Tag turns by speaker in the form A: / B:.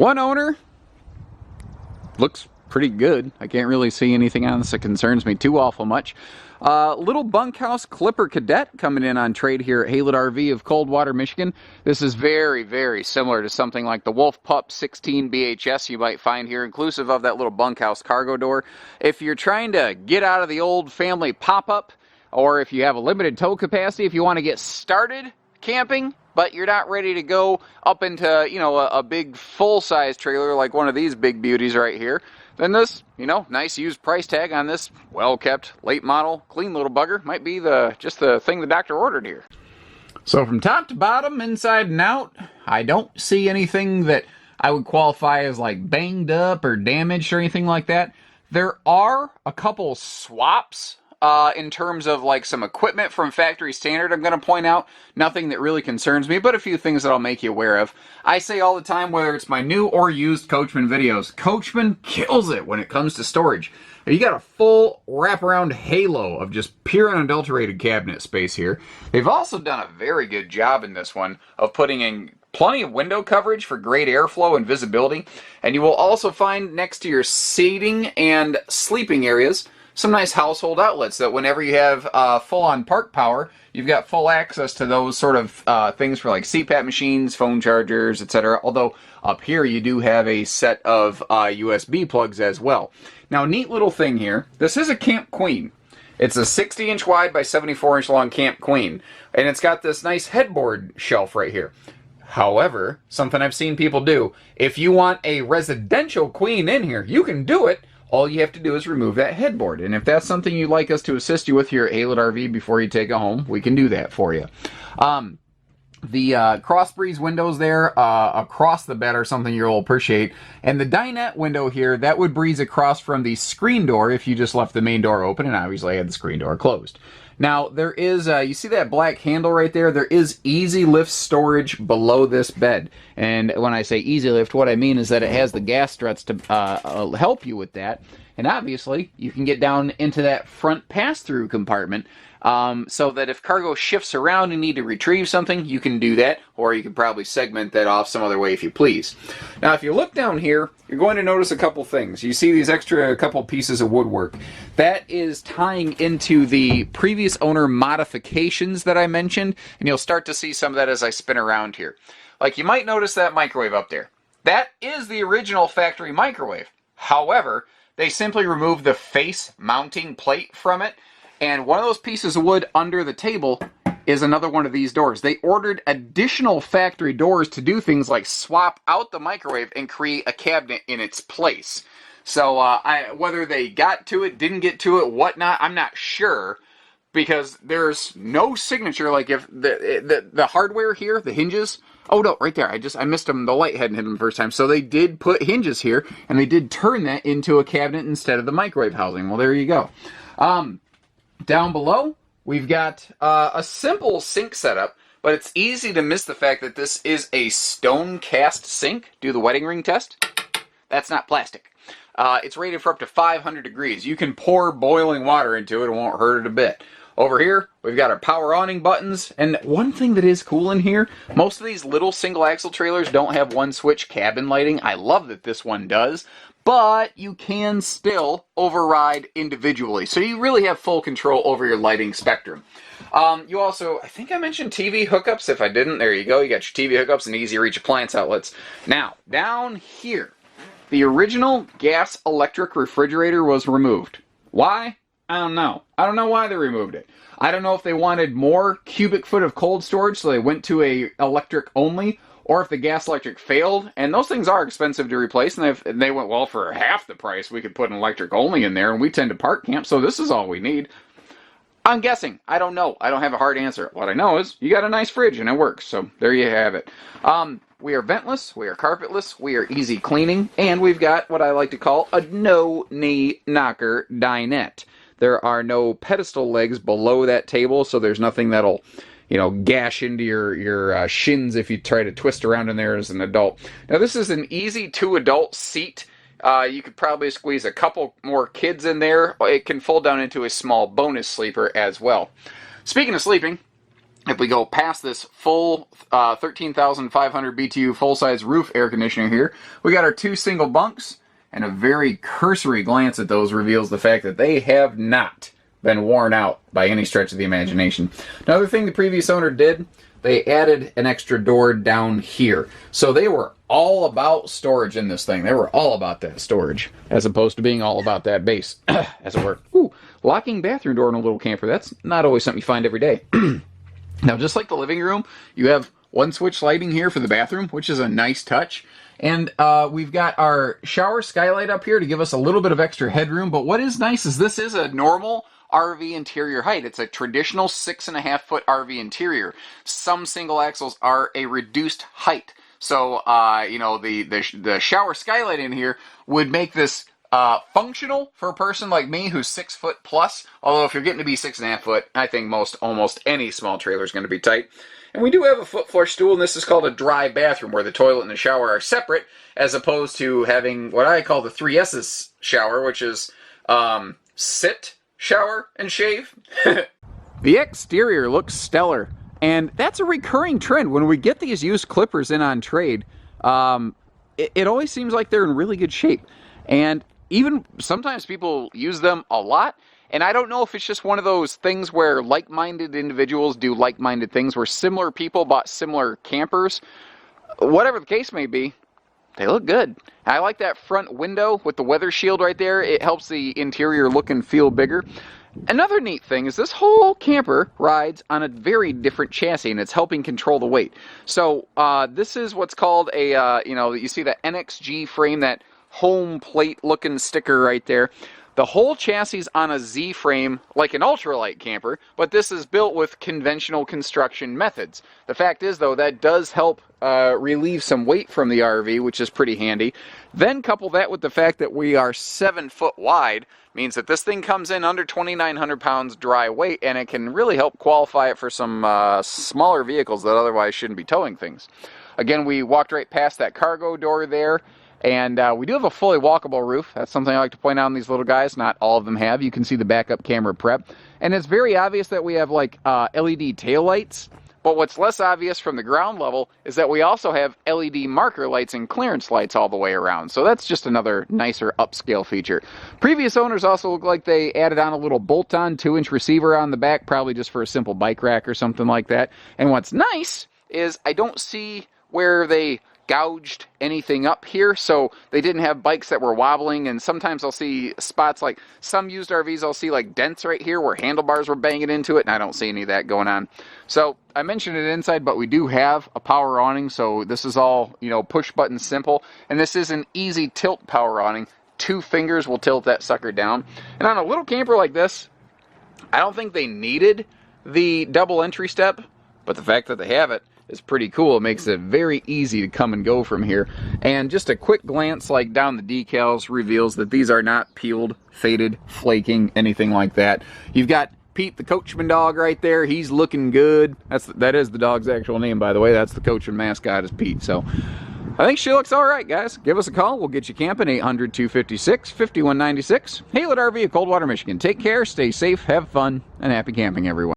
A: One owner. Looks pretty good. I can't really see anything on this that concerns me too awful much. Little Bunkhouse Clipper Cadet coming in on trade here at Haylett RV of Coldwater, Michigan. This is very, very similar to something like the Wolf Pup 16 BHS you might find here, inclusive of that little bunkhouse cargo door. If you're trying to get out of the old family pop-up, or if you have a limited tow capacity, if you want to get started camping, but you're not ready to go up into, you know, a big full-size trailer like one of these big beauties right here, then this, you know, nice used price tag on this well-kept, late model, clean little bugger might be just the thing the doctor ordered here. So from top to bottom, inside and out, I don't see anything that I would qualify as like banged up or damaged or anything like that. There are a couple swaps in terms of like some equipment from factory standard, I'm going to point out. Nothing that really concerns me, but a few things that I'll make you aware of. I say all the time, whether it's my new or used Coacmen videos, Coacmen kills it when it comes to storage. You got a full wraparound halo of just pure unadulterated cabinet space here. They've also done a very good job in this one of putting in plenty of window coverage for great airflow and visibility. And you will also find next to your seating and sleeping areas some nice household outlets that whenever you have full-on park power, you've got full access to those sort of things for like CPAP machines, phone chargers, etc. Although up here you do have a set of USB plugs as well. Now, neat little thing here. This is a Camp Queen. It's a 60-inch wide by 74-inch long Camp Queen, and it's got this nice headboard shelf right here. However, something I've seen people do, if you want a residential queen in here, you can do it. All you have to do is remove that headboard. And if that's something you'd like us to assist you with here at Haylett RV before you take it home, we can do that for you. The cross breeze windows there across the bed are something you'll appreciate. And the dinette window here, that would breeze across from the screen door if you just left the main door open, and obviously I had the screen door closed. Now, there is, you see that black handle right there? There is easy lift storage below this bed. And when I say easy lift, what I mean is that it has the gas struts to help you with that. And obviously, you can get down into that front pass-through compartment so that if cargo shifts around and need to retrieve something, you can do that, or you can probably segment that off some other way if you please. Now, if you look down here, you're going to notice a couple things. You see these extra couple pieces of woodwork. That is tying into the previous owner modifications that I mentioned, and you'll start to see some of that as I spin around here. Like, you might notice that microwave up there. That is the original factory microwave. However, they simply removed the face mounting plate from it, and one of those pieces of wood under the table is another one of these doors. They ordered additional factory doors to do things like swap out the microwave and create a cabinet in its place. So whether they got to it, didn't get to it, whatnot, I'm not sure, because there's no signature. Like if the hardware here, the hinges, oh no, right there, I missed them, the light hadn't hit them the first time. So they did put hinges here, and they did turn that into a cabinet instead of the microwave housing. Well, there you go. Down below, we've got a simple sink setup, but it's easy to miss the fact that this is a stone cast sink. Do the wedding ring test. That's not plastic. It's rated for up to 500 degrees. You can pour boiling water into it. It won't hurt it a bit. Over here, we've got our power awning buttons. And one thing that is cool in here, most of these little single axle trailers don't have one switch cabin lighting. I love that this one does. But you can still override individually. So you really have full control over your lighting spectrum. You also, I think I mentioned TV hookups. If I didn't, there you go. You got your TV hookups and easy reach appliance outlets. Now, down here, the original gas electric refrigerator was removed. Why? I don't know. I don't know why they removed it. I don't know if they wanted more cubic foot of cold storage, so they went to a electric only, or if the gas electric failed, and those things are expensive to replace, and they went, well, for half the price, we could put an electric only in there, and we tend to park camp, so this is all we need. I'm guessing. I don't know. I don't have a hard answer. What I know is you got a nice fridge, and it works, so there you have it. We are ventless, we are carpetless, we are easy cleaning, and we've got what I like to call a no-knee knocker dinette. There are no pedestal legs below that table, so there's nothing that'll, you know, gash into your shins if you try to twist around in there as an adult. Now, this is an easy two-adult seat. You could probably squeeze a couple more kids in there. It can fold down into a small bonus sleeper as well. Speaking of sleeping, If we go past this full 13,500 BTU full-size roof air conditioner here, we got our 2 single bunks, and a very cursory glance at those reveals the fact that they have not been worn out by any stretch of the imagination. Another thing the previous owner did, they added an extra door down here. So they were all about storage in this thing. They were all about that storage, as opposed to being all about that base, as it were. Ooh, locking bathroom door in a little camper. That's not always something you find every day. Now, just like the living room, you have 1-switch lighting here for the bathroom, which is a nice touch. And we've got our shower skylight up here to give us a little bit of extra headroom. But what is nice is this is a normal RV interior height. It's a traditional 6.5-foot RV interior. Some single axles are a reduced height. So, you know, the shower skylight in here would make this functional for a person like me who's 6 foot plus. Although if you're getting to be 6.5 foot, I think almost any small trailer is going to be tight. And we do have a foot flush stool, and this is called a dry bathroom, where the toilet and the shower are separate, as opposed to having what I call the 3S's shower, which is sit, shower, and shave. The exterior looks stellar, and that's a recurring trend. When we get these used clippers in on trade, it always seems like they're in really good shape. And even sometimes people use them a lot, and I don't know if it's just one of those things where like-minded individuals do like-minded things, where similar people bought similar campers. Whatever the case may be, they look good. I like that front window with the weather shield right there. It helps the interior look and feel bigger. Another neat thing is this whole camper rides on a very different chassis, and it's helping control the weight. So this is what's called a, you know, you see the NXG frame, that home plate looking sticker right there. The whole chassis is on a Z frame like an ultralight camper, but this is built with conventional construction methods. The fact is, though, that does help relieve some weight from the RV, which is pretty handy. Then couple that with the fact that we are 7 foot wide, means that this thing comes in under 2,900 pounds dry weight, and it can really help qualify it for some smaller vehicles that otherwise shouldn't be towing things. Again, we walked right past that cargo door there. And we do have a fully walkable roof. That's something I like to point out on these little guys. Not all of them have. You can see the backup camera prep. And it's very obvious that we have like LED taillights. But what's less obvious from the ground level is that we also have LED marker lights and clearance lights all the way around. So that's just another nicer upscale feature. Previous owners also look like they added on a little bolt-on 2-inch receiver on the back, probably just for a simple bike rack or something like that. And what's nice is I don't see where they gouged anything up here, so they didn't have bikes that were wobbling. And sometimes I'll see spots, like some used RVs, I'll see like dents right here where handlebars were banging into it, and I don't see any of that going on. So I mentioned it inside, but we do have a power awning, so this is all, you know, push button simple, and this is an easy tilt power awning. 2 fingers will tilt that sucker down. And on a little camper like this, I don't think they needed the double entry step, but the fact that they have it is pretty cool. It makes it very easy to come and go from here. And just a quick glance like down the decals reveals that these are not peeled, faded, flaking, anything like that. You've got Pete the Coachman dog right there. He's looking good. That is the dog's actual name, by the way. That's the Coachman mascot, is Pete. So I think she looks all right, guys. Give us a call. We'll get you camping. 800-256-5196. Haylett RV of Coldwater, Michigan. Take care, stay safe, have fun, and happy camping, everyone.